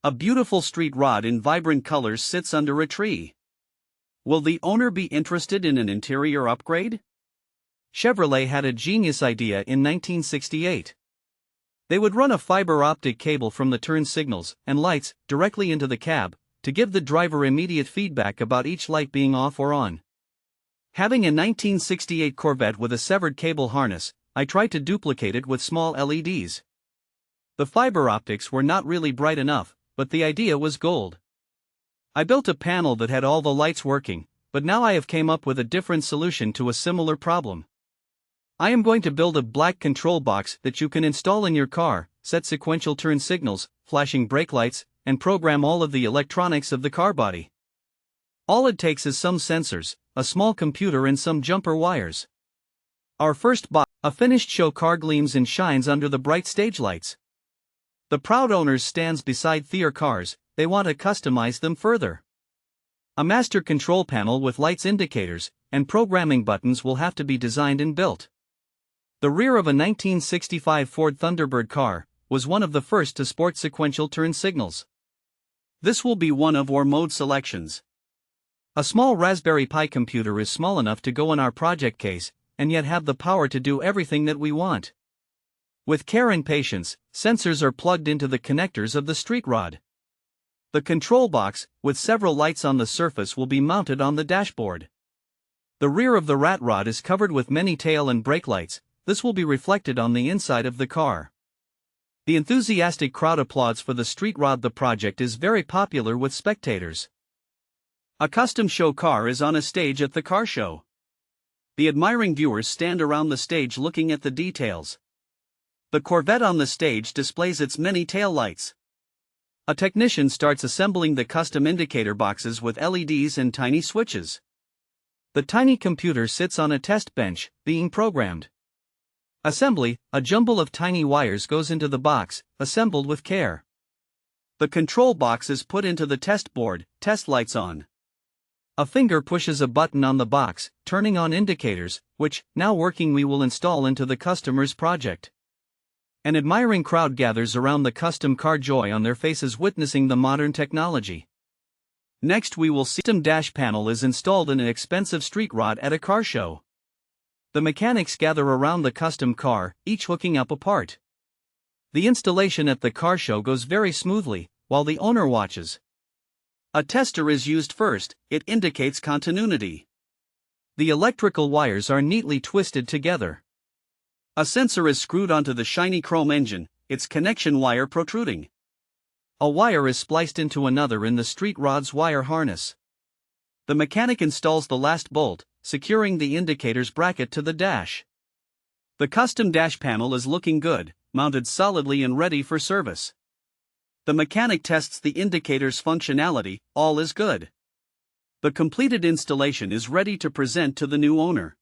A beautiful street rod in vibrant colors sits under a tree. Will the owner be interested in an interior upgrade? Chevrolet had a genius idea in 1968. They would run a fiber optic cable from the turn signals and lights directly into the cab to give the driver immediate feedback about each light being off or on. Having a 1968 Corvette with a severed cable harness, I tried to duplicate it with small LEDs. The fiber optics were not really bright enough, but the idea was gold. I built a panel that had all the lights working, but now I have came up with a different solution to a similar problem. I am going to build a black control box that you can install in your car, set sequential turn signals, flashing brake lights, and program all of the electronics of the car body. All it takes is some sensors, a small computer and some jumper wires. Our first box, a finished show car, gleams and shines under the bright stage lights. The proud owners stands beside their cars, they want to customize them further. A master control panel with lights, indicators, and programming buttons will have to be designed and built. The rear of a 1965 Ford Thunderbird car was one of the first to sport sequential turn signals. This will be one of our mode selections. A small Raspberry Pi computer is small enough to go in our project case, and yet have the power to do everything that we want. With care and patience, sensors are plugged into the connectors of the street rod. The control box, with several lights on the surface, will be mounted on the dashboard. The rear of the rat rod is covered with many tail and brake lights. This will be reflected on the inside of the car. The enthusiastic crowd applauds for the street rod. The project is very popular with spectators. A custom show car is on a stage at the car show. The admiring viewers stand around the stage looking at the details. The Corvette on the stage displays its many tail lights. A technician starts assembling the custom indicator boxes with LEDs and tiny switches. The tiny computer sits on a test bench, being programmed. Assembly, a jumble of tiny wires goes into the box, assembled with care. The control box is put into the test board, test lights on. A finger pushes a button on the box, turning on indicators, which, now working, we will install into the customer's project. An admiring crowd gathers around the custom car, joy on their faces witnessing the modern technology. Next we will see the custom dash panel is installed in an expensive street rod at a car show. The mechanics gather around the custom car, each hooking up a part. The installation at the car show goes very smoothly, while the owner watches. A tester is used first, it indicates continuity. The electrical wires are neatly twisted together. A sensor is screwed onto the shiny chrome engine, its connection wire protruding. A wire is spliced into another in the street rod's wire harness. The mechanic installs the last bolt, securing the indicator's bracket to the dash. The custom dash panel is looking good, mounted solidly and ready for service. The mechanic tests the indicator's functionality, all is good. The completed installation is ready to present to the new owner.